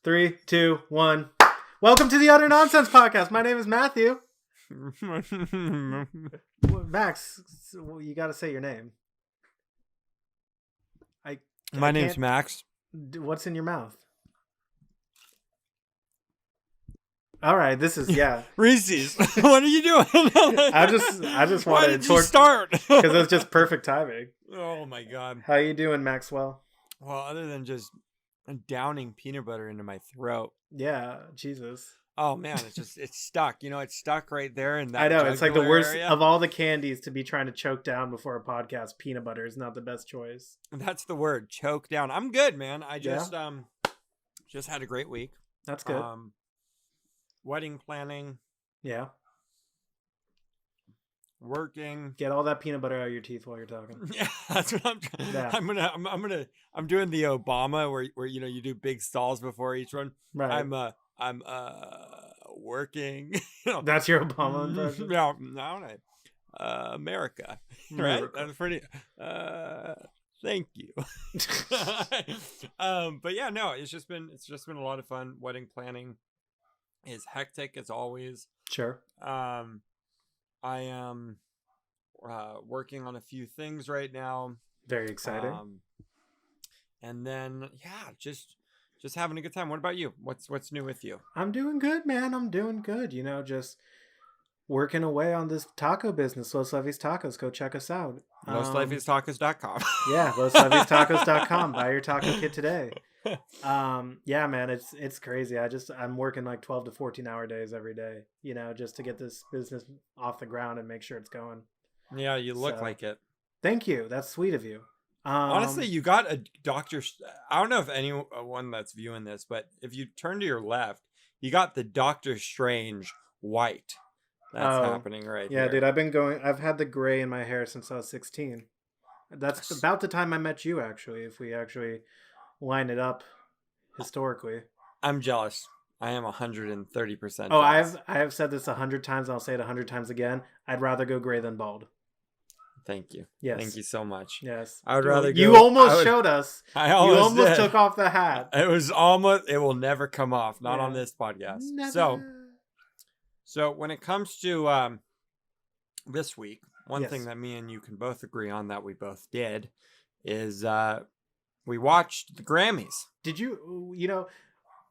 3, 2, 1. Welcome to the Utter Nonsense Podcast. My name is Matthew. Max, you got to say your name. My name's Max. What's in your mouth? All right, this is Reese's. What are you doing? I just wanted to start because it's just perfect timing. Oh my god! How you doing, Maxwell? Well, other than just downing peanut butter into my throat. Yeah, Jesus. Oh man, it's stuck. You know, it's stuck right there in that. I know it's like the worst area. of all the candies to be trying to choke down before a podcast. Peanut butter is not the best choice. That's the word, choke down. I'm good, man. I just had a great week. That's good. Wedding planning. Yeah. Working. Get all that peanut butter out of your teeth while you're talking. Yeah, that's what I'm trying. Yeah. I'm doing the Obama where you do big stalls before each one. Right. I'm working. That's your Obama impression. Yeah, no, America. Right? That's pretty. Thank you. But yeah, no, it's just been a lot of fun. Wedding planning is hectic as always. Sure. I am working on a few things right now. Very exciting. And then just having a good time. What about you? What's new with you? I'm doing good, man. I'm doing good. You know, just working away on this taco business. Los Levy's Tacos. Go check us out. LosLevysTacos.com. Yeah, LosLevysTacos.com. Buy your taco kit today. Yeah, man, it's crazy. I'm working like 12 to 14 hour days every day, you know, just to get this business off the ground and make sure it's going. Yeah, you look like it. Thank you. That's sweet of you. Honestly, you got a doctor. I don't know if anyone that's viewing this, but if you turn to your left, you got the Doctor Strange white. That's happening right here. Yeah, dude, I've had the gray in my hair since I was 16. That's about the time I met you, actually, if we actually line it up historically. I'm jealous. I am 130%. Oh, I have said this 100 times. I'll say it 100 times again. I'd rather go gray than bald. Thank you. Yes. Thank you so much. Yes. I would rather You almost showed us. I almost took off the hat. It was almost. It will never come off. Not on this podcast. Never. So when it comes to this week, one Yes. thing that me and you can both agree on that we both did is we watched the Grammys. Did you? You know,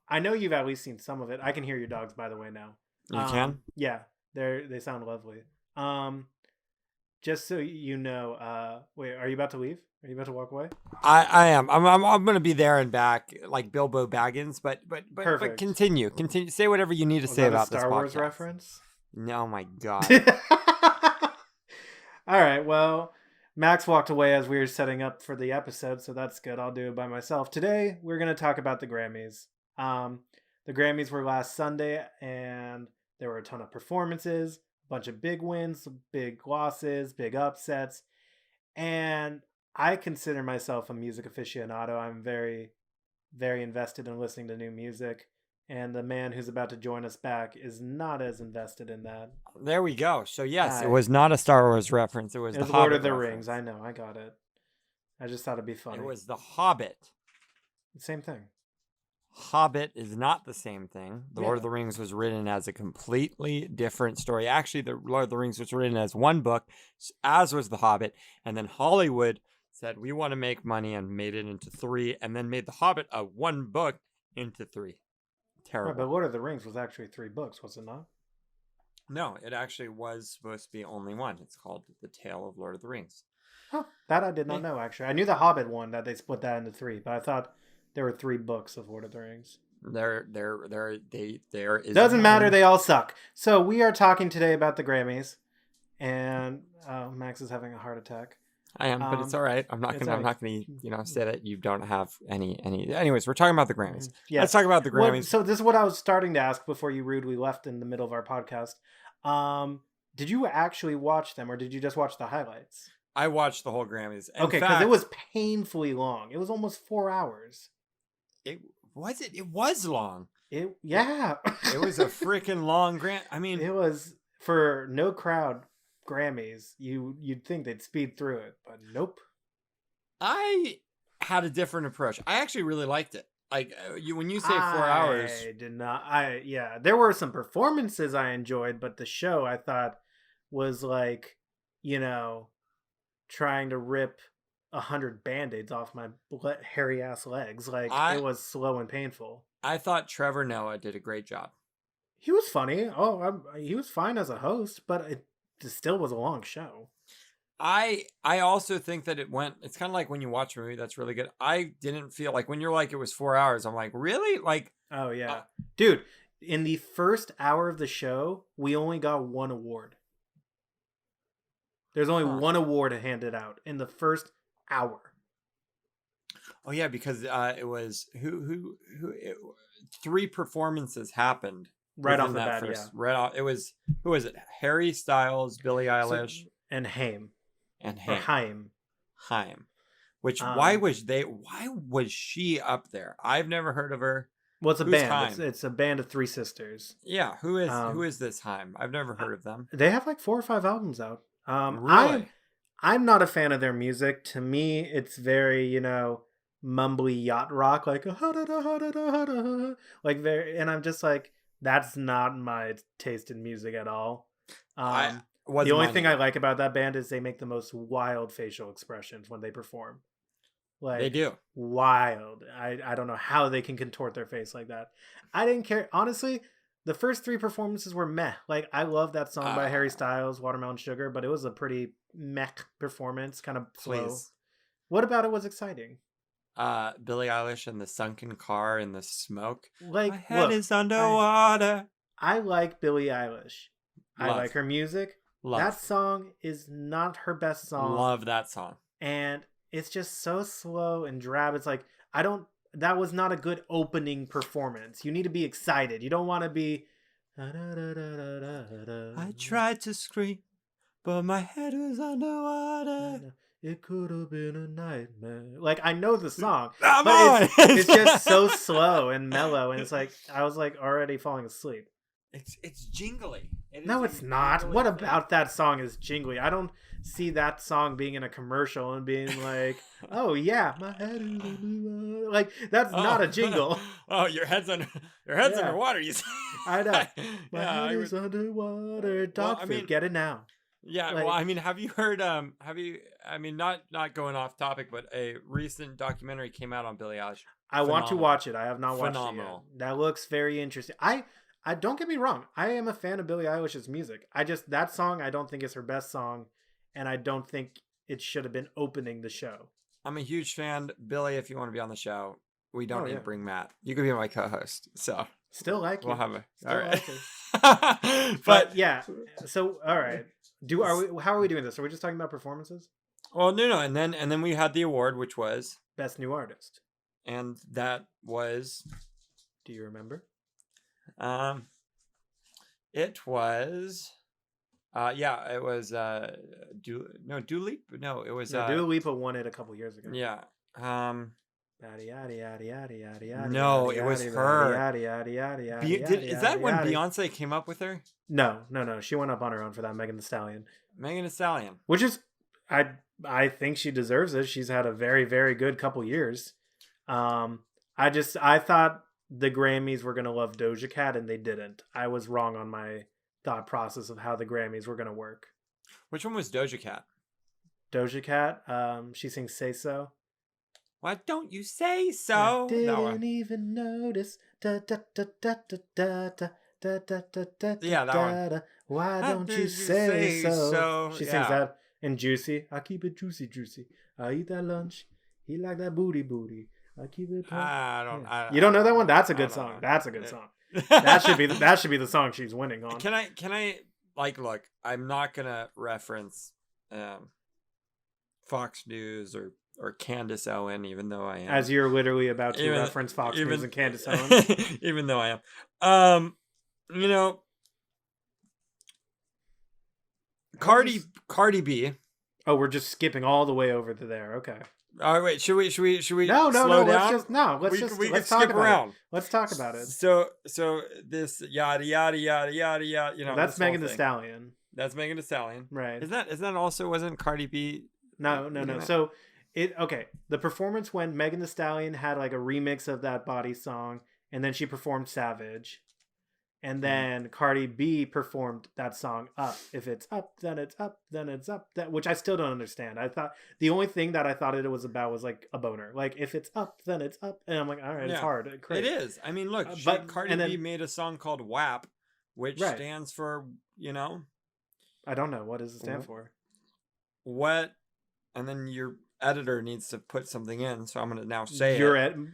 I know you've at least seen some of it. I can hear your dogs, by the way, now. You can? Yeah, they sound lovely. Just so you know, wait, are you about to leave? Are you about to walk away? I am. I'm going to be there and back like Bilbo Baggins, but continue. Say whatever you need to say about this podcast. Star Wars reference? No, my God. All right. Well, Max walked away as we were setting up for the episode, so that's good. I'll do it by myself. Today, we're going to talk about the Grammys. The Grammys were last Sunday, and there were a ton of performances, a bunch of big wins, big losses, big upsets, and I consider myself a music aficionado. I'm very, very invested in listening to new music. And the man who's about to join us back is not as invested in that. There we go. So, yes, it was not a Star Wars reference. It was the Lord of the reference. Rings. I know. I got it. I just thought it'd be funny. It was The Hobbit. Same thing. Hobbit is not the same thing. The Lord of the Rings was written as a completely different story. Actually, the Lord of the Rings was written as one book, as was The Hobbit. And then Hollywood said, we want to make money, and made it into 3, and then made The Hobbit a one book into 3. Terrible. Right, but Lord of the Rings was actually 3 books, was it not? No, it actually was supposed to be only one. It's called The Tale of Lord of the Rings. Huh, that I did not know, actually. I knew the Hobbit one, that they split that into 3, but I thought there were 3 books of Lord of the Rings. There is. Doesn't matter, they all suck. So we are talking today about the Grammys, and Max is having a heart attack. I am, but it's all right. I'm not gonna say that you don't have any. Anyways, we're talking about the Grammys. Yeah. Let's talk about the Grammys. So this is what I was starting to ask before you rudely left in the middle of our podcast. Did you actually watch them, or did you just watch the highlights? I watched the whole Grammys. Okay, because it was painfully long. It was almost 4 hours. It was long. It was a freaking long I mean, it was for no crowd Grammys. You'd think they'd speed through it, but nope. I had a different approach. I actually really liked it. like when you say 4 hours, I did not. Yeah, there were some performances I enjoyed, but the show I thought was like, you know, trying to rip 100 band-aids off my hairy ass legs. Like it I was slow and painful. I thought Trevor Noah did a great job. He was funny. Oh, he was fine as a host, but it still was a long show. I also think that it's kind of like when you watch a movie that's really good. I didn't feel like when you're like it was 4 hours. I'm like, really? Like, Oh yeah, dude. In the first hour of the show, we only got one award. There's only one award handed out in the first hour. Oh yeah, because it was three performances happened Right off within the that bat, first. yeah. Right off, it was who was it? Harry Styles, Billie Eilish, And Haim. and Or Haim. Haim. Which why was she up there? I've never heard of her. Well, it's a Who's band. Haim? It's a band of three sisters. Yeah, who is this Haim? I've never heard of them. They have like 4 or 5 albums out. Really? I'm not a fan of their music. To me, it's very, mumbly yacht rock, like like very, and I'm just like, that's not my taste in music at all. The only thing I like about that band is they make the most wild facial expressions when they perform. Like They do. wild. I don't know how they can contort their face like that. I didn't care. Honestly, the first 3 performances were meh. Like I love that song by Harry Styles, Watermelon Sugar, but it was a pretty meh performance, kind of slow. Please. What about it was exciting? Billie Eilish and the sunken car in the smoke. Like My head is underwater. I like Billie Eilish. Love. I like her music. Love. That song is not her best song. Love that song. And it's just so slow and drab. It's like, that was not a good opening performance. You need to be excited. You don't want to be. I tried to scream, but my head was underwater. It could have been a nightmare. Like, I know the song, Come but on! it's just so slow and mellow. And it's like, I was like already falling asleep. It's jingly. No, it's not. What about that song is jingly? I don't see that song being in a commercial and being like, oh yeah, my head is like, that's not a jingle. Oh, your head's underwater, you say. I know. My head is underwater. Dog food. Get it now. Yeah, Like- well, I mean, have you heard not going off topic, but a recent documentary came out on Billie Eilish. I want to watch it. I have not watched Phenomenal. it yet. That looks very interesting. I don't get me wrong. I am a fan of Billie Eilish's music. That song I don't think is her best song, and I don't think it should have been opening the show. I'm a huge fan. Billie, if you want to be on the show, we don't need to yeah. bring Matt. You could be my co-host. So Still like we'll it. have a Still all right. like it. But yeah. So all right. How are we doing this? Are we just talking about performances? Well, no, and then we had the award, which was Best New Artist. and that was Do you remember? it was it was Dua Lipa. No, it was Dua Lipa won it a couple years ago. yeah. No, No, it was her. Is that when Beyonce? Beyonce came up with her? No. She went up on her own for that, Megan Thee Stallion. Megan Thee Stallion. Which is, I think she deserves it. She's had a very, very good couple years. I thought the Grammys were gonna love Doja Cat, and they didn't. I was wrong on my thought process of how the Grammys were gonna work. Which one was Doja Cat? Doja Cat, she sings "Say So." Why don't you say so? Didn't even notice. Da, da, da, da, da, da, da, da, da, da, da, Yeah, that one. da. Why don't you did say so? She sings Yeah. that in Juicy. I keep it juicy, juicy. I eat that lunch. He like that booty, booty. I keep it. You don't know that one? That's a good song. That's a good song. That should be the song she's winning on. Can I look, I'm not gonna reference Fox News or Candace Owen, even though I am. As you're literally about to reference Fox News and Candace Owen. Even though I am. Cardi B. Oh, we're just skipping all the way over to there. Okay. All right, wait. Should we No. slow down? Let's talk skip about around. it. Let's talk about it. So this yada yada yada yada yada. That's Megan Thee Stallion. That's Megan Thee Stallion. Right. Is that also wasn't Cardi B? No. So Okay, the performance when Megan Thee Stallion had like a remix of that Body song, and then she performed Savage, and Mhm. then Cardi B performed that song Up. If it's up, then it's up, then it's up. That, which I still don't understand. I thought the only thing that I thought it was about was like a boner. Like if it's up, then it's up, and I'm like, all right, it's Yeah, hard, it great. is. I mean, look, But Cardi and B then made a song called WAP, which right, stands for, you know, I don't know what does it stand for. what, and then your editor needs to put something in, so I'm gonna now say You're it. at me.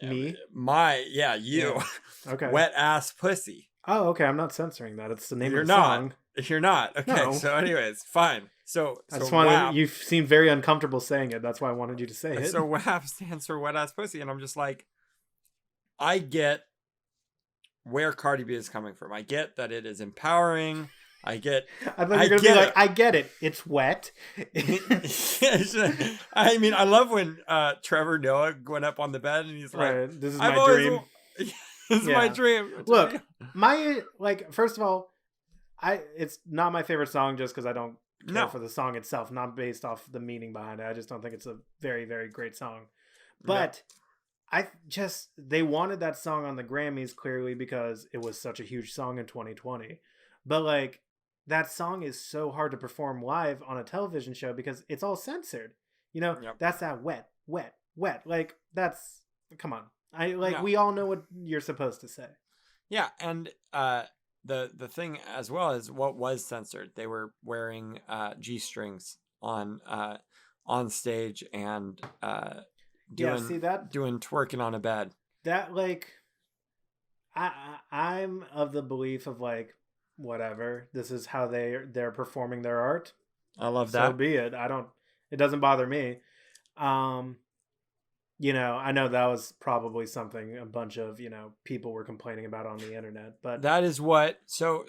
You, Yeah. Okay. wet ass pussy. Oh, okay. I'm not censoring that. It's the name You're of the not. song. You're not. Okay. No. So, anyways, fine. I So just wanted. WAP. You seem very uncomfortable saying it. That's why I wanted you to say it. So WAP stands for wet ass pussy, and I'm just like, I get where Cardi B is coming from. I get that it is empowering. I get. I thought you were gonna be like, I get it. It's wet. I mean, I love when Trevor Noah went up on the bed and he's like, Right. This is "I've my always, dream. this is my Yeah. dream." Look, my like. First of all, it's not my favorite song just because I don't care No. for the song itself, not based off the meaning behind it. I just don't think it's a very, very great song. Yeah. But they wanted that song on the Grammys clearly because it was such a huge song in 2020. But like that song is so hard to perform live on a television show because it's all censored. You know, Yep. that's that wet, wet, wet. Like that's come on. No. We all know what you're supposed to say. Yeah, and the thing as well is what was censored. They were wearing G-strings on stage and Yeah, see that doing twerking on a bed. that like I'm of the belief of like whatever. This is how they're performing their art. I love So that. be it. It doesn't bother me. You know, I know that was probably something a bunch of, people were complaining about on the internet, but That is what so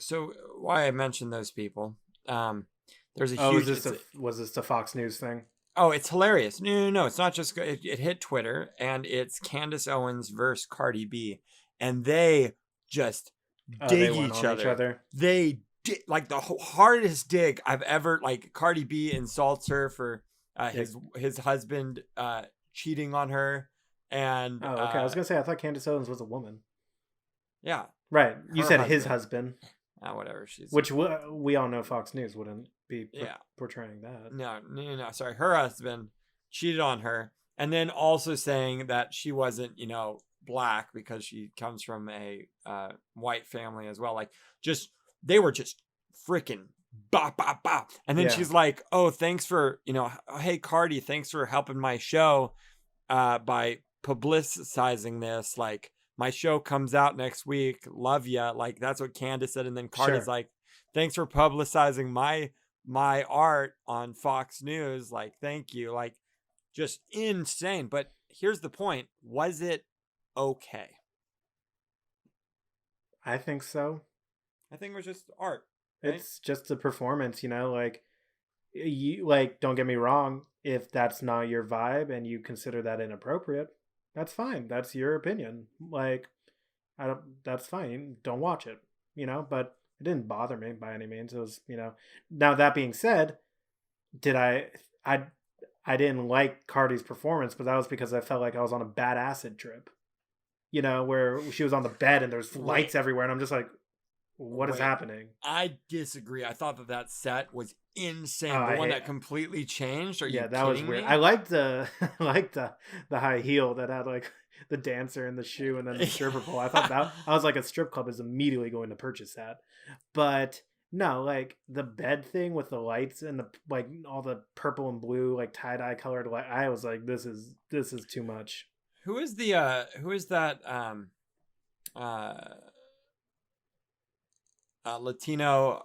why I mentioned those people. There's a huge was this a Fox News thing? Oh, it's hilarious. No. It's not just it hit Twitter, and it's Candace Owens versus Cardi B, and they just dig They went each on other. They like the hardest dig I've ever. Like Cardi B insults her for his husband cheating on her, and Oh, okay. I was gonna say I thought Candace Owens was a woman. yeah, Right. You said husband. His husband. Whatever. She's which we all know Fox News wouldn't be portraying that. No. Sorry, her husband cheated on her, and then also saying that she wasn't, black because she comes from a white family as well. Like, they were just freaking bop bop bop. And then she's like, "Oh, thanks for hey Cardi, thanks for helping my show by publicizing this. Like, my show comes out next week. Love ya." Like, that's what Candace said. And then Cardi's like, "Thanks for publicizing my art on Fox News. Like, thank you." Like, just insane. But here's the point. Was it okay? I think so. I think it was just art. Right? It's just a performance, like don't get me wrong, if that's not your vibe and you consider that inappropriate, that's fine. That's your opinion. Like that's fine. Don't watch it, but it didn't bother me by any means. It was, now that being said, I didn't like Cardi's performance, but that was because I felt like I was on a bad acid trip, where she was on the bed and there's lights everywhere. And I'm just like, what is happening? I disagree. I thought that set was insane. The one that completely changed. Are you kidding that was weird. me? I liked the high heel that had like the dancer and the shoe and then the stripper pole. I thought that I was like, a strip club is immediately going to purchase that. But no, like the bed thing with the lights and the like all the purple and blue like tie-dye colored light. I was like, this is too much. Who is that Latino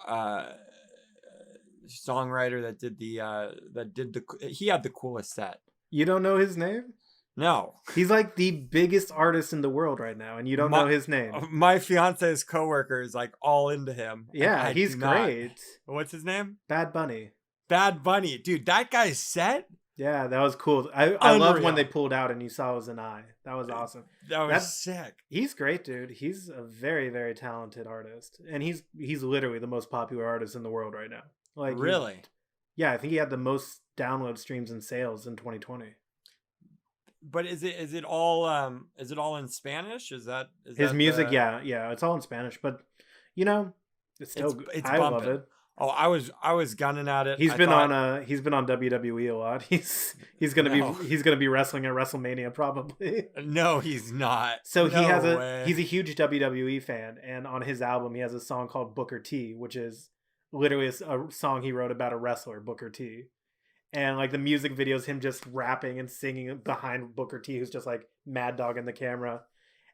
songwriter that did he had the coolest set? You don't know his name? No. He's like the biggest artist in the world right now, and you don't know his name. My fiance's coworker is like all into him. Yeah, he's great. What's his name? Bad Bunny. Bad Bunny. Dude, that guy's set? Yeah, that was cool. I love when they pulled out and you saw it was an eye. That was awesome. That's sick. He's great, dude. He's a very, very talented artist. And he's literally the most popular artist in the world right now. Like, really? Yeah, I think he had the most download streams and sales in 2020. But is it all in Spanish? Is His that music, the yeah, it's all in Spanish, but you know, it's still it's I love bumping? it. Oh, I was gunning at it. He's I been thought on WWE a lot. no, He's gonna be wrestling at WrestleMania probably. no, he's not. So No way. he's a huge WWE fan, and on his album he has a song called Booker T, which is literally a song he wrote about a wrestler, Booker T. And like the music video is him just rapping and singing behind Booker T, who's just like mad dog in the camera.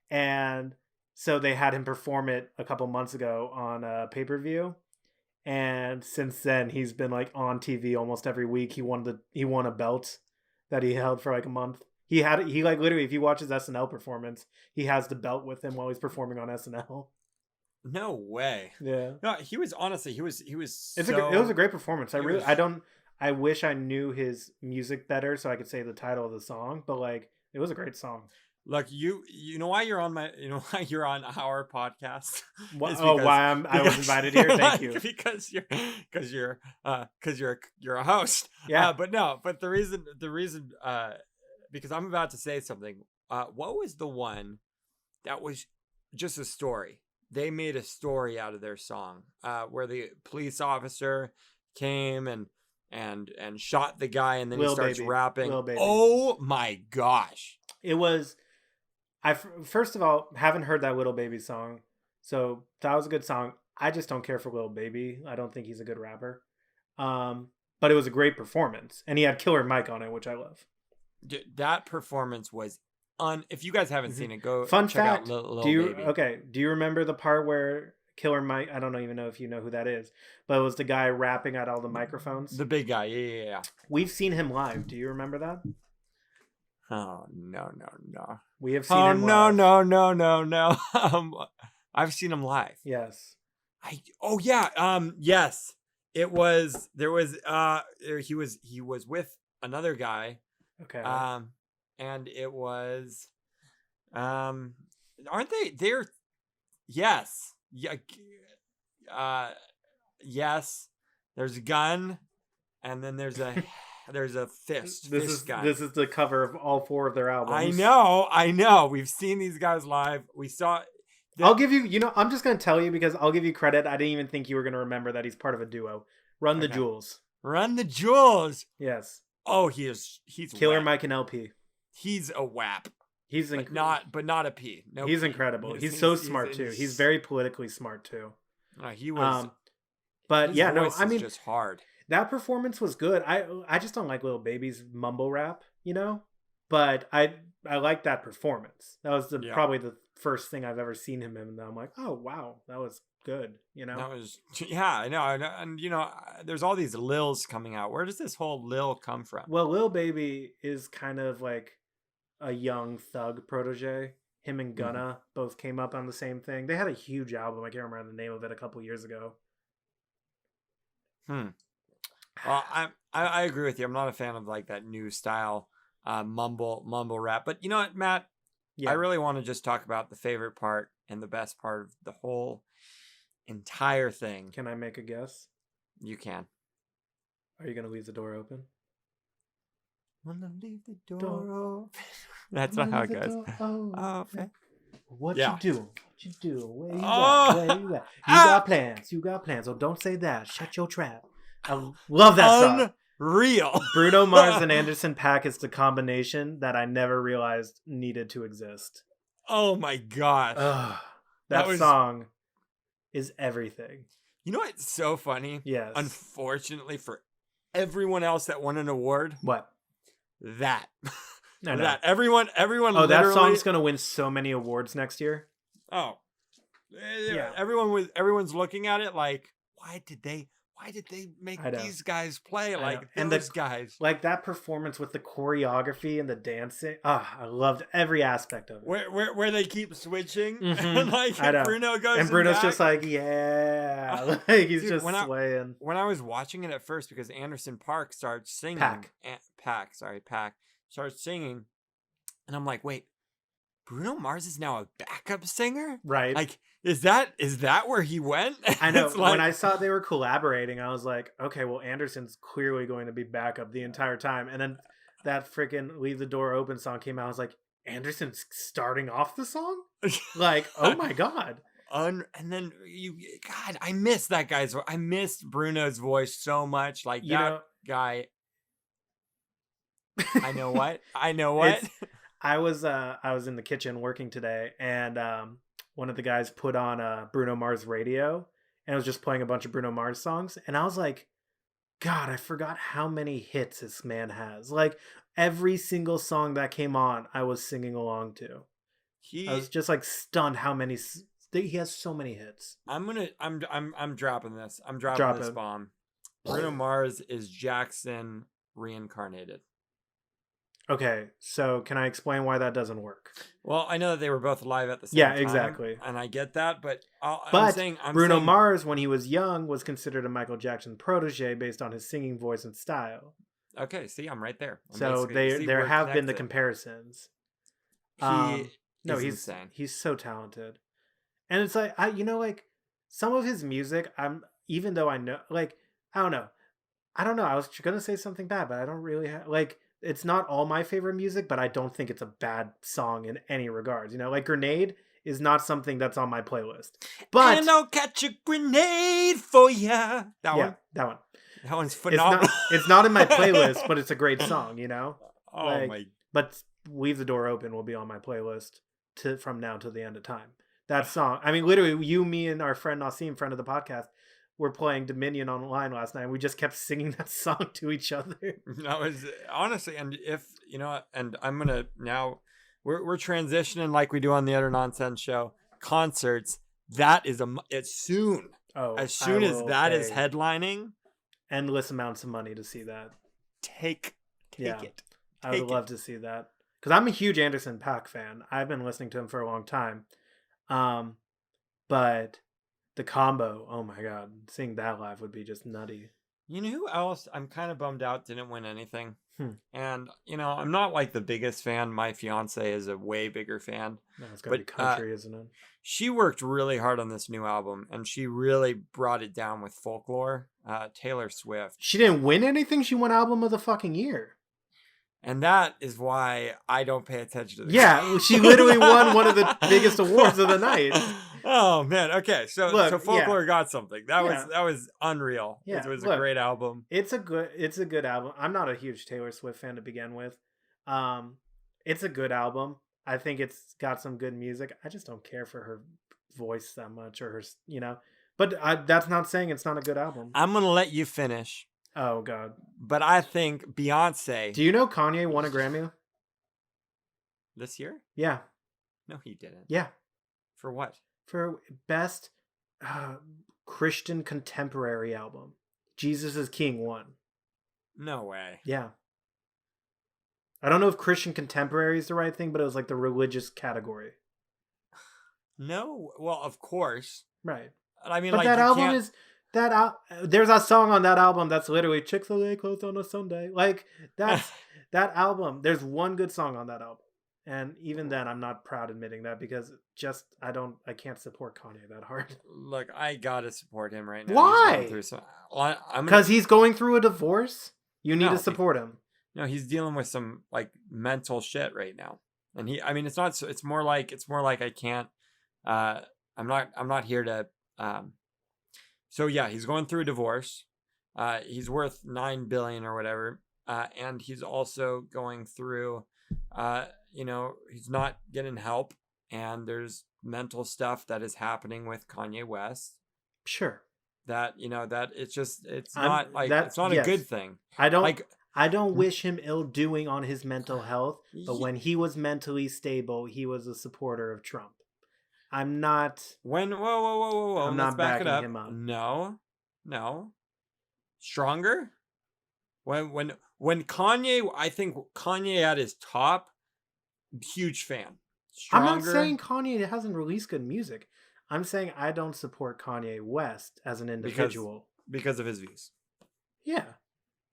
And so they had him perform it a couple months ago on a pay per view. And since then, he's been like on TV almost every week. He won a belt that he held for like a month. He like literally, if you watch his SNL performance, he has the belt with him while he's performing on SNL. No way. Yeah, No, he was honestly he was it so was a great performance. was I wish I knew his music better so I could say the title of the song, but like it was a great song. look, you know why you're on my you know why you're on our podcast? I was invited here. Thank you. Because you're a host. Yeah. But the reason because I'm about to say something. What was the one that was just a story? They made a story out of their song, where the police officer came and shot the guy, and then he starts rapping. Lil Baby. Oh my gosh! It was. First of all haven't heard that Little Baby song, so that was a good song. I just don't care for Lil Baby. I don't think he's a good rapper. But it was a great performance, and he had Killer Mike on it, which I love. That performance was if you guys haven't seen it, go Fun check fact. out Lil Do you Baby. Do you remember the part where Killer Mike? I don't even know if you know who that is, but it was the guy rapping at all the microphones. The big guy, yeah. We've seen him live. Do you remember that? Oh no. We have seen him live. No. I've seen him live. Yes. Yes. It was he was with another guy. Okay. And it was aren't they're yes. Yeah. Yes. There's a gun, and then there's a fist. Gun. This is the cover of all 4 of their albums. I know. We've seen these guys live. We saw. I'll give you. I'm just gonna tell you because I'll give you credit. I didn't even think you were gonna remember that he's part of a duo. Run the Jewels. Run the Jewels. Yes. Oh, he's Killer whap. Mike and LP. He's a WAP. He's not a P. No, he's P. incredible. He's so smart too. He's very politically smart too. He was. But his yeah, no. voice I mean, is just hard. That performance was good. I just don't like Lil Baby's mumble rap, you know. But I like that performance. That was probably the first thing I've ever seen him in. And I'm like, oh wow, that was good. You know. That was I know, and you know, there's all these Lils coming out. Where does this whole Lil come from? Well, Lil Baby is kind of like a young thug protege. Him and Gunna both came up on the same thing. They had a huge album. I can't remember the name of it a couple years ago. Well, I agree with you. I'm not a fan of like that new style mumble rap. But you know what, Matt? Yeah. I really want to just talk about the favorite part and the best part of the whole entire thing. Can I make a guess? You can. Are you going to leave the door open? I'm going to leave the door open. That's not how it goes. Okay. What you do? Where you at? You got plans. You got plans. Oh, don't say that. Shut your trap. I love that song. Unreal. Bruno Mars and Anderson .Paak is the combination that I never realized needed to exist. Oh my gosh. That song is everything. You know what's so funny? Yes. Unfortunately for everyone else that won an award. What? That. I know. That. Everyone. Oh, that song's gonna win so many awards next year. Oh. Yeah. Everyone's looking at it like, why did they make these guys play like those guys? Like that performance with the choreography and the dancing. I loved every aspect of it. Where they keep switching. Mm-hmm. Like Bruno goes and Bruno's just like, yeah. Like he's just swaying. When I was watching it at first, because Anderson .Paak starts singing. Paak Starts singing. And I'm like, wait, Bruno Mars is now a backup singer? Right. Like, is that where he went? I know. It's like, When I saw they were collaborating, I was like, okay, well, Anderson's clearly going to be backup the entire time. And then that freaking Leave the Door Open song came out. I was like, Anderson's starting off the song? Like, oh my God. and then God, I miss that guy's voice. I missed Bruno's voice so much. Like guy. I know what? I was in the kitchen working today, and one of the guys put on Bruno Mars radio, and it was just playing a bunch of Bruno Mars songs, and I was like, God, I forgot how many hits this man has. Like every single song that came on, I was singing along to. I was just like stunned how many he has so many hits. I'm dropping this. I'm dropping this bomb. Bruno Mars is Jackson reincarnated. Okay, so can I explain why that doesn't work? Well, I know that they were both alive at the same time. Yeah, exactly. And I get that, but Bruno Mars, when he was young, was considered a Michael Jackson protege based on his singing voice and style. Okay, see, I'm right there. So there have been the comparisons. He's insane. He's so talented. And it's like, like some of his music, even though I know, like, I don't know. I was going to say something bad, but I don't really have, like, it's not all my favorite music, but I don't think it's a bad song in any regards. Like Grenade is not something that's on my playlist. But and I'll catch a grenade for ya. That one. That one's phenomenal. It's not in my playlist, but it's a great song, Oh my. But Leave the Door Open will be on my playlist from now till the end of time. That song. I mean, literally, you, me, and our friend Nassim, friend of the podcast, were playing Dominion online last night, and we just kept singing that song to each other. That was honestly, and if and I'm gonna now, we're transitioning like we do on the Other Nonsense show. Concerts, it's soon. Oh, as soon as that is headlining, endless amounts of money to see that. Take it. I would love to see that because I'm a huge Anderson .Paak fan. I've been listening to him for a long time, but. The combo, oh my God, seeing that live would be just nutty. You know who else I'm kind of bummed out didn't win anything? And, I'm not like the biggest fan. My fiance is a way bigger fan. No, it's got to be country, isn't it? She worked really hard on this new album, and she really brought it down with folklore. Taylor Swift. She didn't win anything. She won Album of the fucking Year. And that is why I don't pay attention to this. Yeah, she literally won one of the biggest awards of the night. Oh man, okay. So Folklore got something. That was unreal. Yeah. It was a great album. It's a good album. I'm not a huge Taylor Swift fan to begin with. It's a good album. I think it's got some good music. I just don't care for her voice that much or her, but that's not saying it's not a good album. I'm going to let you finish. Oh God. But I think Beyonce. Do you know Kanye won a Grammy? This year? Yeah. No, he didn't. Yeah. For what? For best Christian contemporary album. Jesus is King won. No way. Yeah. I don't know if Christian contemporary is the right thing, but it was like the religious category. No. Well, of course. Right. I mean, but like, that album is there's a song on that album that's literally Chick-fil-A closed on a Sunday. Like that's that album. There's one good song on that album. And even then, I'm not proud admitting that because I can't support Kanye that hard. Look, I gotta support him right now. Why? Because he's going through a divorce. You need to support him. No, he's dealing with some like mental shit right now, and it's more like I can't. I'm not here to. So yeah, he's going through a divorce. He's worth $9 billion or whatever, and he's also going through. He's not getting help, and there's mental stuff that is happening with Kanye West. Sure. That it's not a good thing. I don't wish him ill doing on his mental health, but when he was mentally stable, he was a supporter of Trump. I'm not. Whoa! I'm not backing him up. No. Stronger. When Kanye, I think Kanye at his top, huge fan. Stronger. I'm not saying Kanye hasn't released good music. I'm saying I don't support Kanye West as an individual because of his views. Yeah.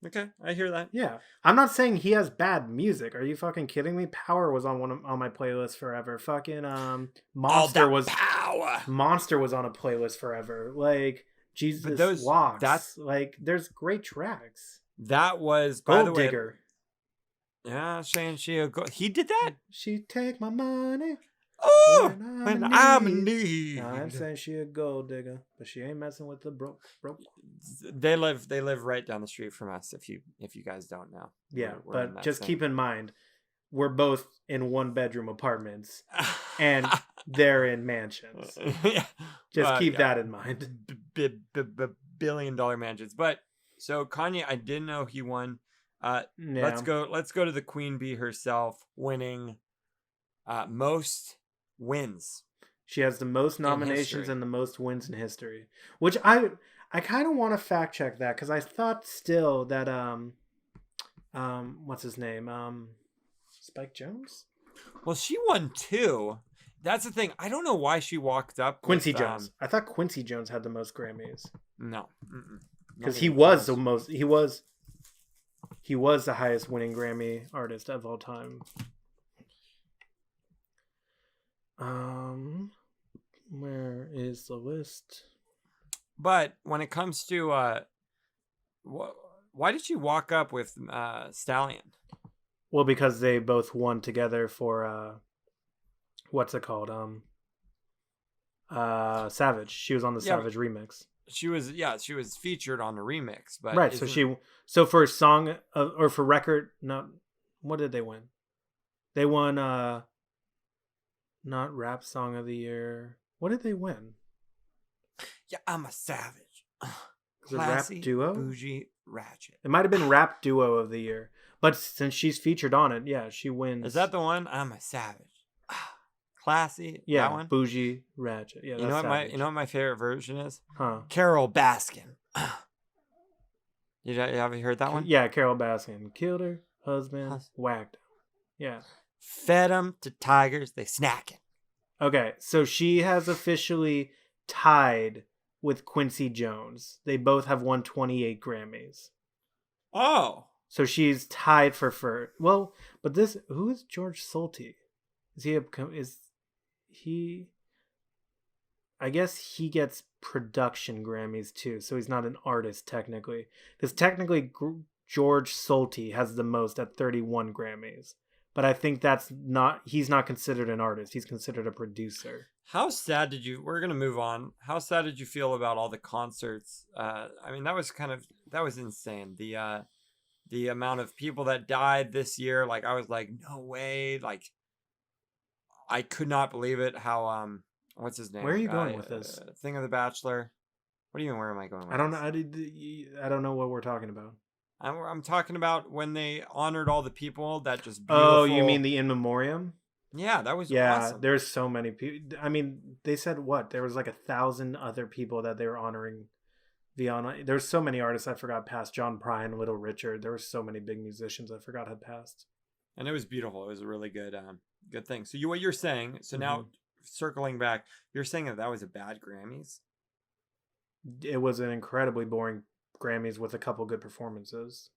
Okay, I hear that. Yeah. I'm not saying he has bad music. Are you fucking kidding me? Power was on my playlist forever. Fucking All Monster that was power. Monster was on a playlist forever. Like But Jesus those that's Walks. Like there's great tracks. that was, by the Gold way, Digger. yeah, saying he did that. She take my money Oh, when when I'm in need. No, I'm need. saying she a gold digger, but she ain't messing with the broke. They live right down the street from us. If you guys don't know, Yeah, we're in but that just same. keep in mind, we're both in 1-bedroom apartments, and they're in mansions. Yeah, Just keep yeah. that in mind. Billion-dollar mansions. But so Kanye, I didn't know he won. Yeah, Let's go to the queen bee herself, winning most wins she has the most in nominations history. and the most wins in history. Which I kind of want to fact check that because I thought still that what's his name Spike Jones. Well, she won 2. That's the thing. I don't know why she walked up Quincy with, Jones. I thought Quincy Jones had the most Grammys No, because not he even was close. the most. He was the highest winning Grammy artist of all time. Where is the list? But when it comes to why did you walk up with Stallion? Well, because they both won together for what's it called? Savage. She was on the Yeah, Savage remix. she was featured on the remix, but Right. So for song or for record, not what did they win? They won not rap song of the year. What did they win? Yeah, I'm a savage. Was it Classy, rap duo? bougie, ratchet. It might have been rap duo of the year. But since she's featured on it, yeah, she wins. Is that the one? I'm a savage. Classy. Yeah, That one. bougie, ratchet. Yeah, You know what my favorite version is? Huh? Carol Baskin. You have you heard that one? Yeah, Carol Baskin killed her husband, whacked him. Yeah. Fed them to tigers, they snacking. Okay, so she has officially tied with Quincy Jones. They both have won 28 Grammys. Oh. So she's tied for first. Well, but who is George Solti? Is he? I guess he gets production Grammys too, so he's not an artist technically. Because technically, George Solti has the most at 31 Grammys. But I think he's not considered an artist. He's considered a producer. How sad did you, we're going to move on. How sad did you feel about all the concerts? I mean, that was insane. The amount of people that died this year, like I was like, no way. Like I could not believe it. How, what's his name? Where are you going with this? Thing of the Bachelor. What do you mean? Where am I going with I don't this? know. I don't know what we're talking about. I'm talking about when they honored all the people that just beautiful. Oh, you mean the In Memoriam? Yeah, that was awesome. awesome. There's so many people. I mean, they said what? There was like 1,000 other people that they were honoring. There's so many artists I forgot passed. John Prine, Little Richard. There were so many big musicians I forgot had passed. And it was beautiful. It was a really good thing. So what you're saying? So now circling back, you're saying that was a bad Grammys? It was an incredibly boring Grammys with a couple good performances.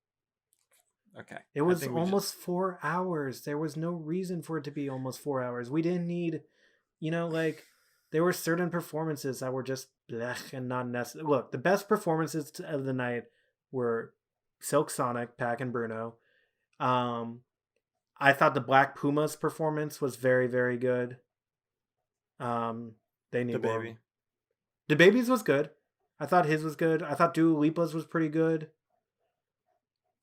Okay. It was almost 4 hours. There was no reason for it to be almost 4 hours. We didn't need, like, there were certain performances that were just blech and not necessary. Look, the best performances of the night were Silk Sonic, Pac and Bruno. I thought the Black Pumas performance was very, very good. They need DaBaby. DaBaby's was good. I thought his was good. I thought Dua Lipa's was pretty good.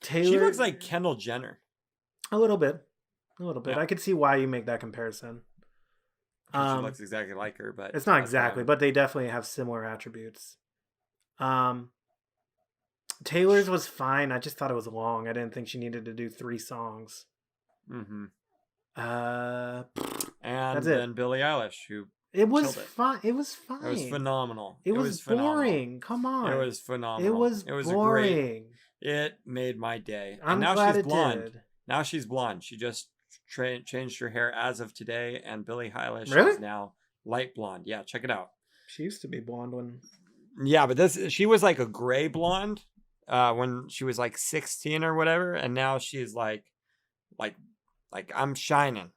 Taylor, she looks like Kendall Jenner. A little bit. Yeah. I could see why you make that comparison. She looks exactly like her, but it's not exactly, but they definitely have similar attributes. Taylor's was fine. I just thought it was long. I didn't think she needed to do 3 songs. Mm-hmm. And that's then Billie Eilish, who it was fine. It was fine. It was phenomenal. It was boring. Come on. It was phenomenal. It was boring. It made my day. I'm and now glad she's it blonde. did. Now she's blonde. She just changed her hair as of today, and Billie Eilish is now light blonde. Yeah, check it out. She used to be blonde when. Yeah, but she was like a gray blonde, when she was like 16 or whatever, and now she's like I'm shining,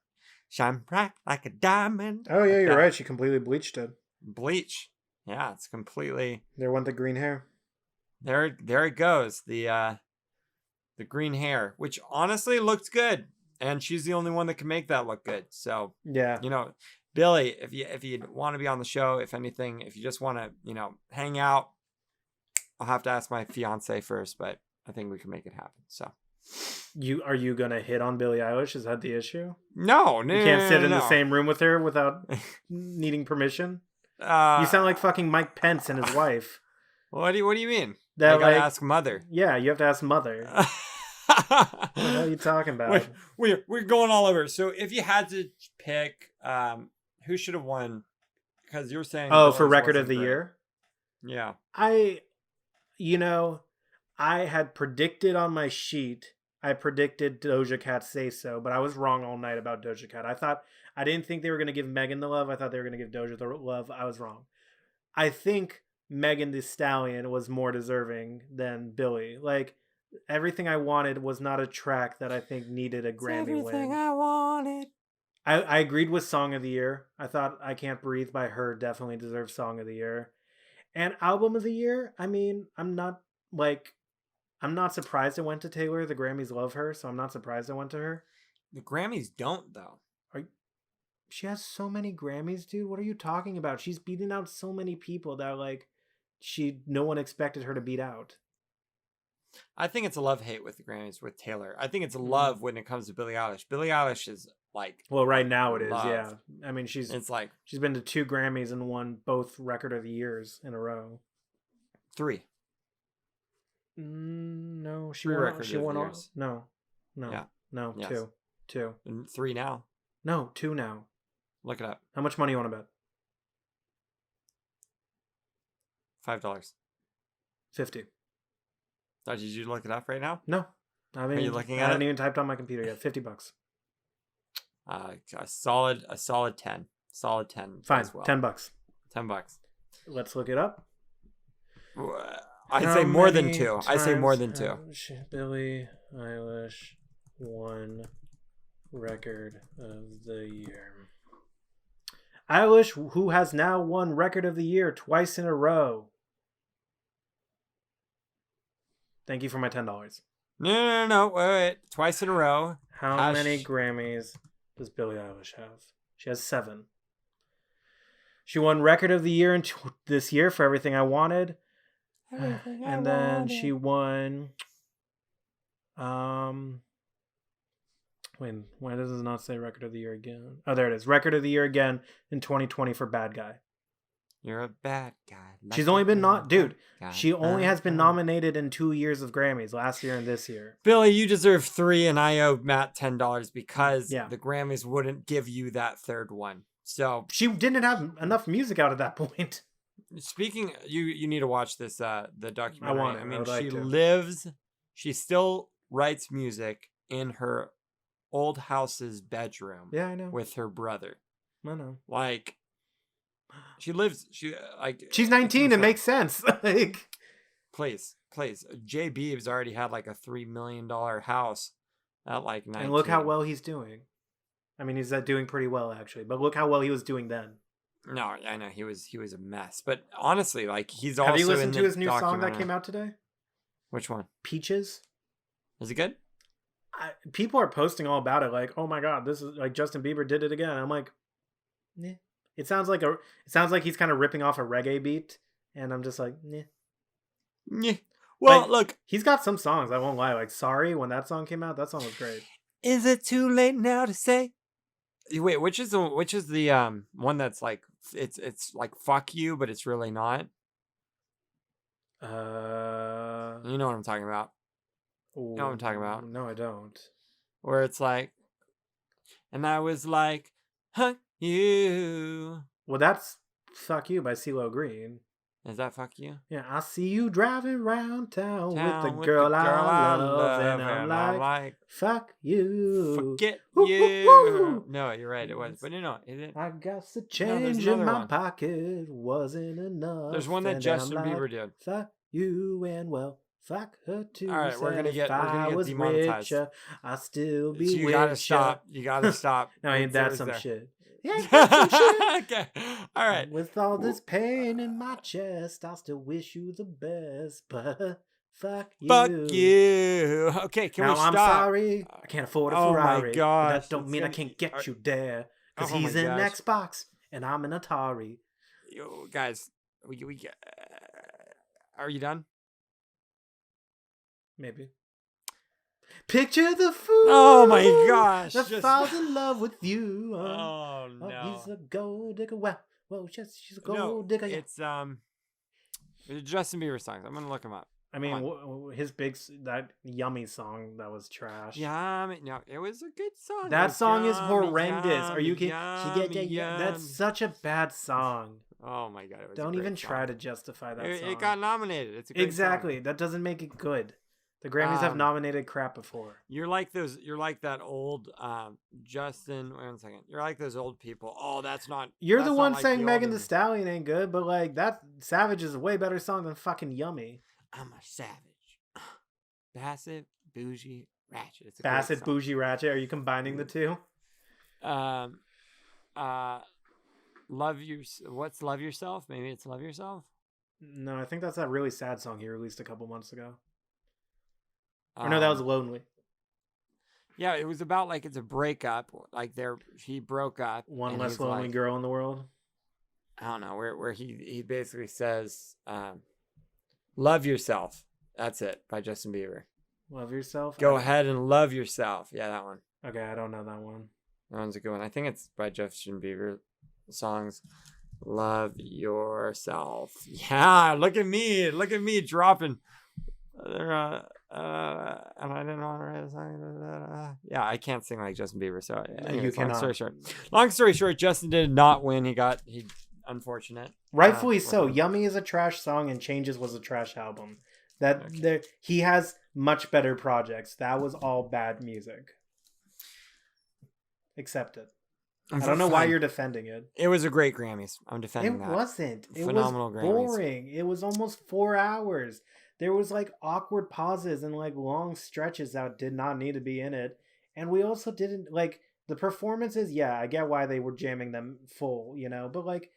shine bright like a diamond. Oh yeah, Like you're that. right. She completely bleached it. Bleach. Yeah, it's completely. There went the green hair. There it goes. The green hair, which honestly looks good, and she's the only one that can make that look good. So Yeah. Billie, if you want to be on the show, if anything, if you just want to hang out, I'll have to ask my fiance first, but I think we can make it happen. So Are you gonna hit on Billie Eilish? Is that the issue? no, You can't sit in the no. same room with her without needing permission. You You sound like fucking Mike Pence and his wife. What do you mean? That, I gotta like- ask mother. Yeah, you have to ask mother. What the hell are you talking about? We're going all over. So if you had to pick, who should have won? Because you're saying Oh, for Billie's record of wasn't the great. year? Yeah. I had predicted on my sheet, I predicted Doja Cat Say So, but I was wrong all night about Doja Cat. I didn't think they were going to give Megan the love. I thought they were going to give Doja the love. I was wrong. I think Megan Thee Stallion was more deserving than Billie. Like, Everything I Wanted was not a track that I think needed a Grammy Everything win. I wanted. I agreed with Song of the Year. I thought I Can't Breathe by her definitely deserves Song of the Year. And Album of the Year, I mean, I'm not surprised it went to Taylor. The Grammys love her, so I'm not surprised it went to her. The Grammys don't though. She has so many Grammys, dude. What are you talking about? She's beating out so many people that no one expected her to beat out. I think it's a love-hate with the Grammys with Taylor. I think it's a love when it comes to Billie Eilish. Billie Eilish is like, well, right now it is, love. yeah. I mean, she's been to 2 Grammys and won both Record of the Years in a row. 3. No, she 3 won. Record She of the won all. Years. No, Yeah. no, Yes. 2. And 3 now. No, 2 now. Look it up. How much money you want to bet? $5. 50. Oh, did you look it up right now? No, I haven't. Are you looking I at haven't it? even typed on my computer yet. $50. A solid 10. Solid 10. Fine, as well. $10. $10. Let's look it up. I'd How say more than many 2. I say more than times 2. has Billie Eilish won Record of the Year? Eilish, who has now won Record of the Year twice in a row. Thank you for my $10. No. Wait. Twice in a row. How many Grammys does Billie Eilish have? She has 7. She won Record of the Year this year for Everything I Wanted. And then she won. Why does it not say Record of the Year again? Oh, there it is. Record of the Year again in 2020 for Bad Guy. You're a bad guy. She's only been she only has been nominated in 2 years of Grammys, last year and this year. Billie, you deserve 3, and I owe Matt $10 because Yeah. the Grammys wouldn't give you that third one. So She didn't have enough music out at that point. speaking, you need to watch this the documentary. I want it. I I mean, would like she to. lives. She still writes music in her old house's bedroom. Yeah, I know. With her brother. I know. Like, she lives. She's 19. It makes sense. Please. Jay Beebs already had like a $3 million house at like 19. And look how well he's doing. I mean, he's doing pretty well actually, but look how well he was doing then. No, I know he was a mess. But honestly, like he's also. Have you listened in to his new song that documentary. came out today? Which one? Peaches. Is it good? People are posting all about it, like, "Oh my god, this is like Justin Bieber did it again." I'm like, "Nah." It sounds like he's kind of ripping off a reggae beat, and I'm just like, "Nah." Yeah. Well, Like, look, he's got some songs. I won't lie. Like, "Sorry," when that song came out, that song was great. is it too late now to say? Wait, which is the one that's like it's like fuck you, but it's really not. You know what I'm talking about. You know what I'm talking about. No, I don't. Where it's like, and I was like, huh, you. Well, that's "Fuck You" by CeeLo Green. Is that fuck you? Yeah, I see you driving around town with the With girl, the I love, and I'm like, fuck you. forget Woo, you. woo, woo. No, you're right. It was, but no, is it? I got the there's change in another my one. pocket, wasn't enough. There's one that and Justin I'm Bieber like, did. fuck you, and well, Fuck her too. All right, Said we're gonna if get I was demonetized. richer, I'd still So be you with gotta ya. stop. You gotta stop. No, ain't It that was some there. shit? Ain't that some shit? Okay. All right. With all this pain in my chest, I still wish you the best, but fuck you. Fuck you. Okay, can Now we I'm stop? sorry, I can't afford a Oh my Ferrari, but gosh, that don't it's mean I gonna- can't get are- you there, because Oh my he's in gosh. Xbox and I'm in Atari. Yo, guys, are you done? Maybe. Picture the fool. Oh my gosh, that just- falls in love with you. Oh no. Oh, he's a gold digger. Well, she's a gold No, digger. Yeah. it's Justin Bieber songs. I'm gonna look them up. I mean, his that yummy song that was trash. Yummy. No, it was a good song. It That was song is yummy, horrendous. Are you yummy, kidding? yummy, That's yummy. such a bad song. Oh my god! It was a Don't great even try song. to justify that It, song. it got nominated. It's a great exactly. song. That doesn't make it good. The Grammys have nominated crap before. You're like those. You're like that old Justin. Wait 1 second. You're like those old people. Oh, that's not. You're that's the not one like saying the Megan older Thee me. Stallion ain't good, but like that Savage is a way better song than fucking Yummy. I'm a savage. Passive, bougie, ratchet. It's a great Bassett, song. Bougie, Ratchet. Are you combining the two? Love your. What's love yourself? Maybe it's love yourself. No, I think that's that really sad song he released a couple months ago. Or no, that was Lonely. Yeah, it was about like it's a breakup. Like he broke up. One and less he's lonely like, girl in the world. I don't know where he basically says, "Love yourself." That's it by Justin Bieber. Love yourself. Go ahead and love yourself. Yeah, that one. Okay, I don't know that one. That one's a good one. I think it's by Justin Bieber songs. Love yourself. Yeah, look at me dropping. And I didn't want to write a song. Yeah, I can't sing like Justin Bieber. So anyways, you cannot. Long story short, Justin did not win. He unfortunate. Rightfully so. whatever. Yummy is a trash song, and Changes was a trash album. He has much better projects. That was all bad music. Accept it. I don't know why you're defending it. It was a great Grammys. I'm defending It that. wasn't. It Phenomenal was Grammys. boring. It was almost 4 hours. There was like awkward pauses and like long stretches that did not need to be in it. And we also didn't like the performances. Yeah, I get why they were jamming them full, but like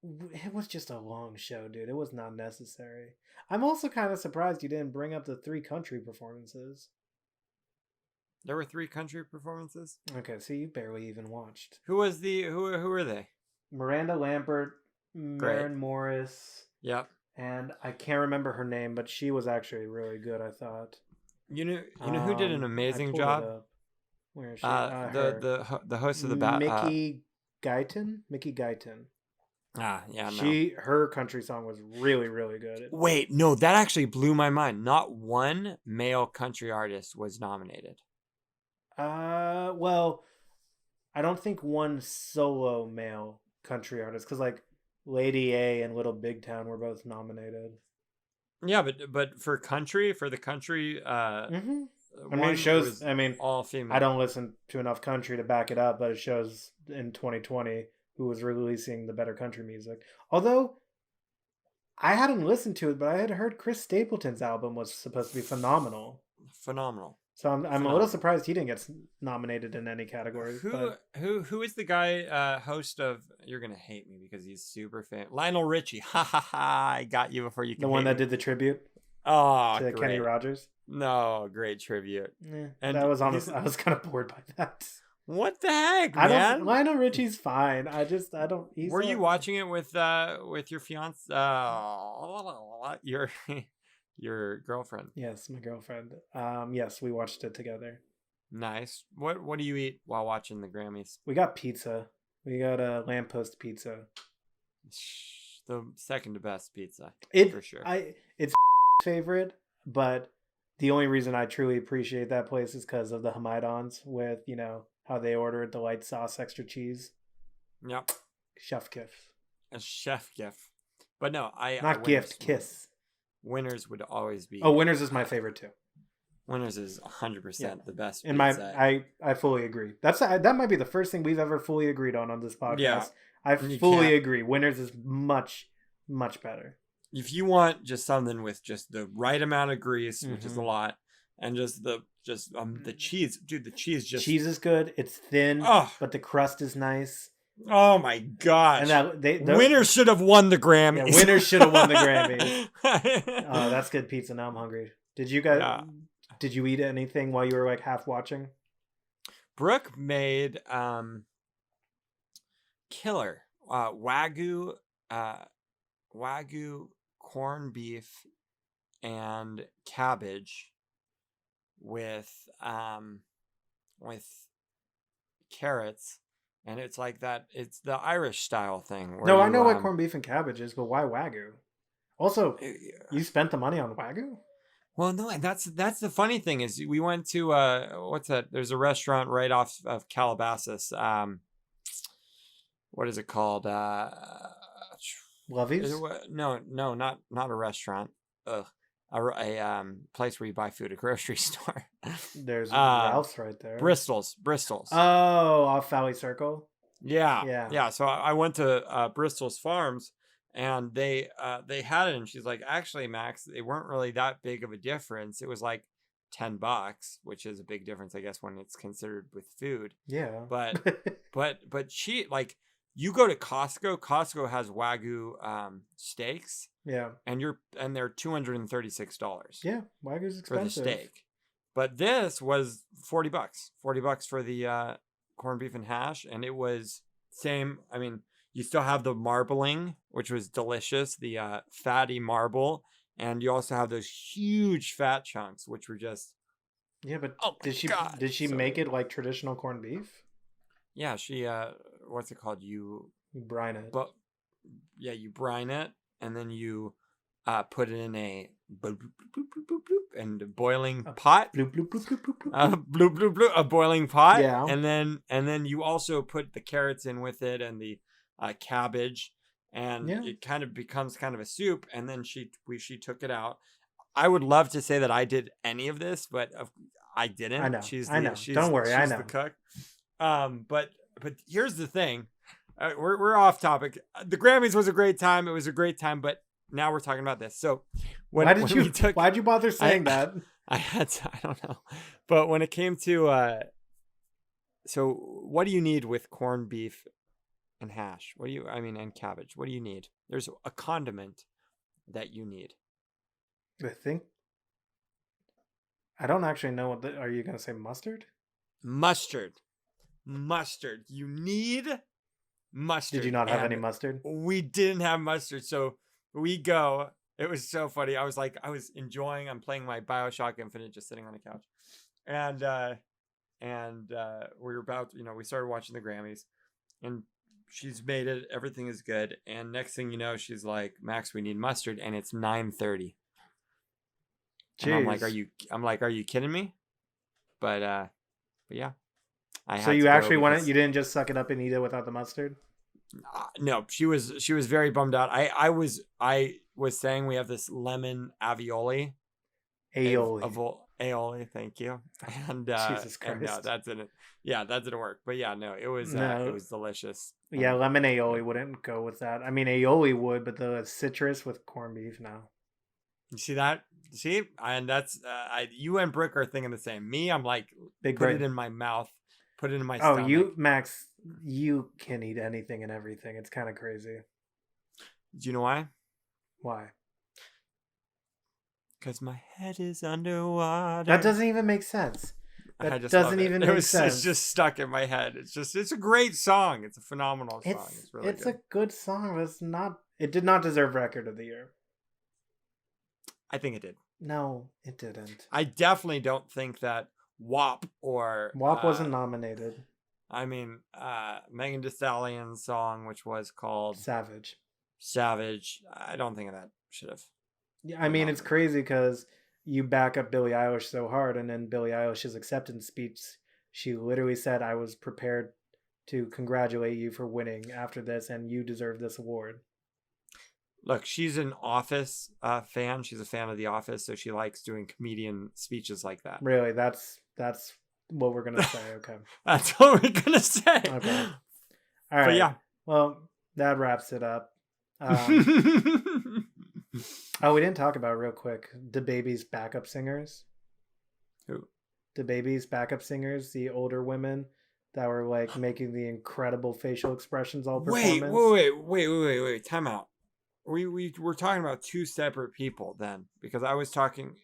it was just a long show, dude. It was not necessary. I'm also kind of surprised you didn't bring up the 3 country performances. There were 3 country performances. Okay, so you barely even watched. Who were they? Miranda Lambert, Maren Morris. Yep. And I can't remember her name, but she was actually really good, I thought. You know who did an amazing job? Where is she? The host of the Mickey Guyton. Mickey Guyton. Yeah. Her country song was really, really good. Wait, no, that actually blew my mind. Not one male country artist was nominated. Well, I don't think one solo male country artist, because like Lady A and Little Big Town were both nominated. Yeah, but for the country, I mean, it shows. I mean, all female. I don't listen to enough country to back it up, but it shows in 2020 who was releasing the better country music. Although I hadn't listened to it, but I had heard Chris Stapleton's album was supposed to be phenomenal. So I'm a little surprised he didn't get nominated in any category. Who is the guy host of? You're gonna hate me because he's super famous. Lionel Richie. Ha ha ha! I got you before you can. The one that did the tribute. Oh, to great. Kenny Rogers. No, great tribute. And that was honest. I was kind of bored by that. What the heck, man? Lionel Richie's fine. I don't. Were you watching it with your fiance? Your girlfriend? Yes, my girlfriend. Yes, we watched it together. Nice. What do you eat while watching the Grammys? We got pizza. We got a lamppost pizza. The second to best pizza, for sure. It's favorite, but the only reason I truly appreciate that place is because of the Hamaidons with how they ordered the light sauce, extra cheese. Yep. Chef gift. A chef gift. But no, not gift, kiss. Winners would always be. Oh, Winners is my favorite too. Winners is 100% the best pizza. I fully agree. That might be the first thing we've ever fully agreed on this podcast. Yeah, I fully agree. Winners is much, much better. if you want just something with just the right amount of grease, which is a lot, and just the cheese, dude, the cheese cheese is good. It's thin, oh but the crust is nice. oh my gosh. And that winner should have won the Grammys. Yeah, winner should have won the Grammys. Oh, that's good pizza. Now I'm hungry. Did you guys? Yeah. Did you eat anything while you were like half watching? Brooke made killer wagyu corned beef and cabbage with carrots, and it's like that. It's the Irish style thing. Where No, I know what corned beef and cabbage is, but why wagyu? Also, you you spent the money on wagyu? Well, no, and that's the funny thing is we went to what's that? There's a restaurant right off of Calabasas. What is it called? Lovey's? No, not a restaurant. Ugh. A place where you buy food, a grocery store. There's Ralph's right there. Bristol's. Oh, off Valley Circle? Yeah. So I went to Bristol's Farms, and they had it, and she's like, actually, Max, they weren't really that big of a difference. It was like $10, which is a big difference, I guess, when it's considered with food. Yeah. But she, like, you go to Costco. Costco has Wagyu steaks. Yeah. And they're $236. Yeah, Wagyu's expensive for the steak. But this was $40. $40 for the corned beef and hash, and it was same. I mean, you still have the marbling, which was delicious, the fatty marble, and you also have those huge fat chunks, which were just but did she so make it like traditional corned beef? Yeah, she what's it called? You brine it. But yeah, you brine it, and then you put it in a boiling pot. A boiling pot. Yeah. And then you also put the carrots in with it and the cabbage, and it kind of becomes kind of a soup. And then she took it out. I would love to say that I did any of this, but I didn't. I know. I know. Don't worry. I know. The cook. But here's the thing. We're off topic. The Grammys was a great time. It was a great time, but now we're talking about this. So why'd you bother saying that? I don't know. But when it came to so what do you need with corned beef and hash? And cabbage? What do you need? There's a condiment that you need. I don't actually know are you going to say mustard? Mustard. You need mustard. Did you not have any mustard? We didn't have mustard, so we go. It was so funny. I was enjoying. I'm playing my BioShock Infinite, just sitting on the couch, and we were about, we started watching the Grammys, and she's made it. Everything is good, and next thing you know, she's like, "Max, we need mustard," and it's 9:30. And I'm like, are you kidding me? But yeah. So you actually wanted? You didn't just suck it up and eat it without the mustard? No, she was very bummed out. I was saying we have this lemon aioli. Aioli, thank you. And Jesus Christ, and no, that didn't work. But yeah, no, it was delicious. Yeah, lemon aioli wouldn't go with that. I mean, aioli would, but the citrus with corned beef, no. You see that? See, and that's you and Brooke are thinking the same. Me, I'm like, put it in my mouth. Put it in my stomach. Oh, Max, you can eat anything and everything. It's kind of crazy. Do you know why? Why? Because my head is underwater. That doesn't even make sense. That doesn't even make sense. It's just stuck in my head. It's a great song. It's a phenomenal song. It's really good. A good song, but it did not deserve Record of the Year. I think it did. No, it didn't. I definitely don't think that WAP wasn't nominated. I mean, Megan Thee Stallion's song, which was called Savage. I don't think that should have. Yeah, I mean, it's crazy because you back up Billie Eilish so hard, and then Billie Eilish's acceptance speech, she literally said, "I was prepared to congratulate you for winning after this, and you deserve this award." Look, she's an Office fan. She's a fan of The Office, so she likes doing comedian speeches like that. Really? That's what we're gonna say. Okay. That's what we're gonna say. Okay. All right. But yeah. Well, that wraps it up. Oh, we didn't talk about real quick the baby's backup singers. Who? The baby's backup singers, the older women that were like making the incredible facial expressions all performance. Wait. Time out. We were talking about two separate people then, because I was talking.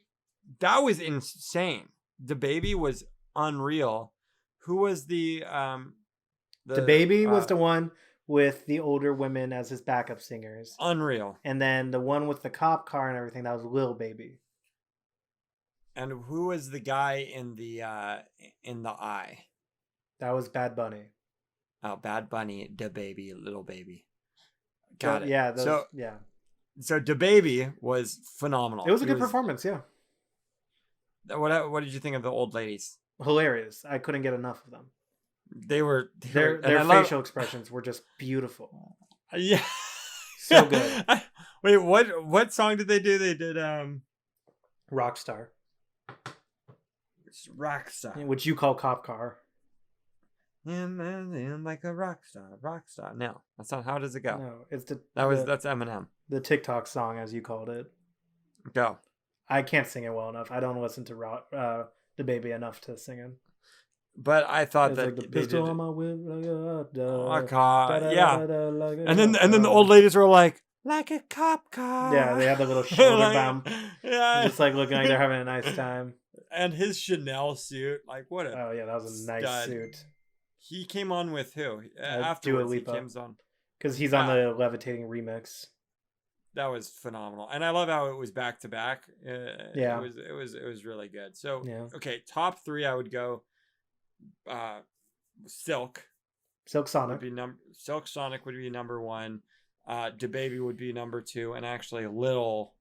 That was insane. The baby was unreal. Who was the baby was the one with the older women as his backup singers. Unreal. And then the one with the cop car and everything, that was Lil Baby. And who was the guy in the eye? That was Bad Bunny. Oh, Bad Bunny, the baby, little baby. Got it. Yeah. So the baby was phenomenal. It was a good performance. Yeah. What did you think of the old ladies? Hilarious. I couldn't get enough of them. Their facial expressions were just beautiful. Yeah. So good. Wait, what song did they do? They did Rockstar. Rockstar. Which you call Cop Car. And like a rockstar. No, that's not. How does it go? No, it's that's Eminem. The TikTok song, as you called it. Go. I can't sing it well enough. I don't listen to the baby enough to sing it. But I thought it's that like the pistol on my whip, yeah. And then the old ladies were like a cop car. Yeah, they have the little shoulder bump. Yeah, just like looking like they're having a nice time. And his Chanel suit, like what a that was a nice suit. He came on with who? Afterwards, he came on because he's on the Levitating remix. That was phenomenal, and I love how it was back to back. Yeah, it was really good. So yeah. Okay, top three, I would go. Silk Sonic Silk Sonic would be number one. DaBaby would be number two, and actually Little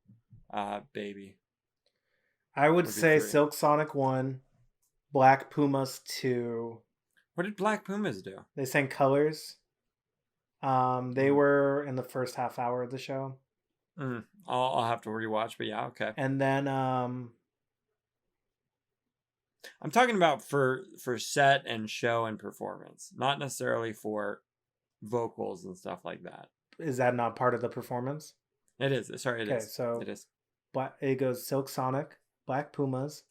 Baby. I would say three. Silk Sonic 1, Black Pumas 2. What did Black Pumas do? They sang Colors. They were in the first half hour of the show. I'll have to rewatch, but yeah, okay. And then I'm talking about for set and show and performance, not necessarily for vocals and stuff like that. Is that not part of the performance? It is. Sorry, it is. Okay, so it is. It goes Silk Sonic, Black Pumas.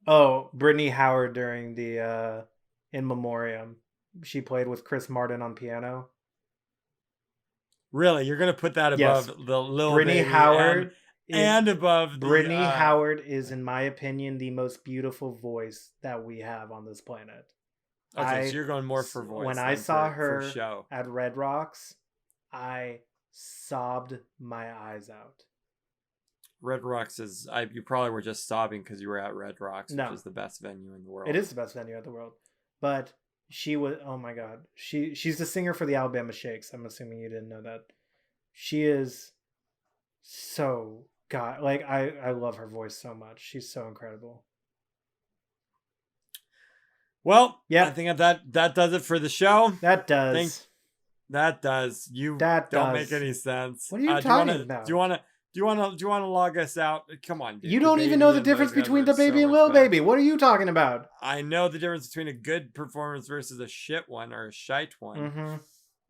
Brittany Howard during the In Memoriam. She played with Chris Martin on piano. Really? You're going to put that above the Lil Brittany Baby Howard and above the... Brittany Howard is, in my opinion, the most beautiful voice that we have on this planet. Okay, so you're going more for voice. When I saw her at Red Rocks, I sobbed my eyes out. Red Rocks is... you probably were just sobbing because you were at Red Rocks, which is the best venue in the world. It is the best venue in the world. But she was... Oh my God. She's the singer for the Alabama Shakes. I'm assuming you didn't know that. She is so... God, like, I love her voice so much. She's so incredible. Well, yeah, I think that does it for the show. That does. That does. That don't make any sense. What are you talking about? Do you want to log us out? Come on, dude. You don't even know the difference between DaBaby and Lil Baby. What are you talking about? I know the difference between a good performance versus a shit one or a shite one.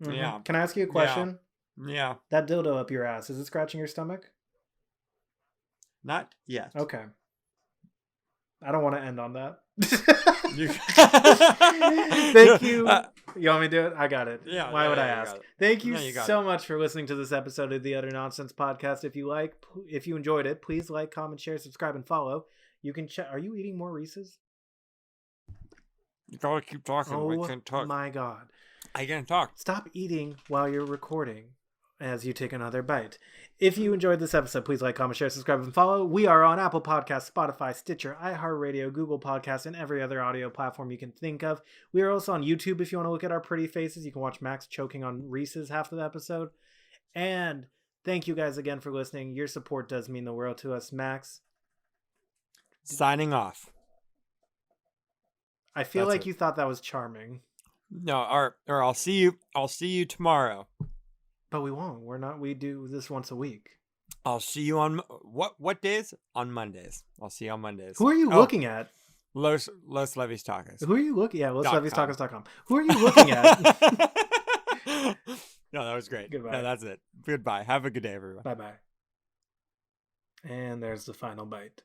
Mm-hmm. Yeah. Can I ask you a question? Yeah. That dildo up your ass, is it scratching your stomach? Not yet. Okay. I don't want to end on that. Thank you. You want me to do it? I got it. Yeah. Why would I ask? Thank you so much for listening to this episode of the Utter Nonsense Podcast. If you enjoyed it, please like, comment, share, subscribe, and follow. You can check. Are you eating more Reese's? You gotta keep talking. Oh I can't talk. My God. I can't talk. Stop eating while you're recording as you take another bite. If you enjoyed this episode, please like, comment, share, subscribe, and follow. We are on Apple Podcasts, Spotify, Stitcher, iHeartRadio, Google Podcasts, and every other audio platform you can think of. We are also on YouTube if you want to look at our pretty faces. You can watch Max choking on Reese's half of the episode. And thank you guys again for listening. Your support does mean the world to us. Max? Signing off. I feel like you thought that was charming. No, or I'll see you tomorrow. But we won't. We're not. We do this once a week. I'll see you on what days? On Mondays. I'll see you on Mondays. Who are you looking at? Los Levis Tacos. Who are you looking at? LosLevisTacos.com. Who are you looking at? No, No, that was great. Goodbye. No, that's it. Goodbye. Have a good day, everyone. Bye-bye. And there's the final bite.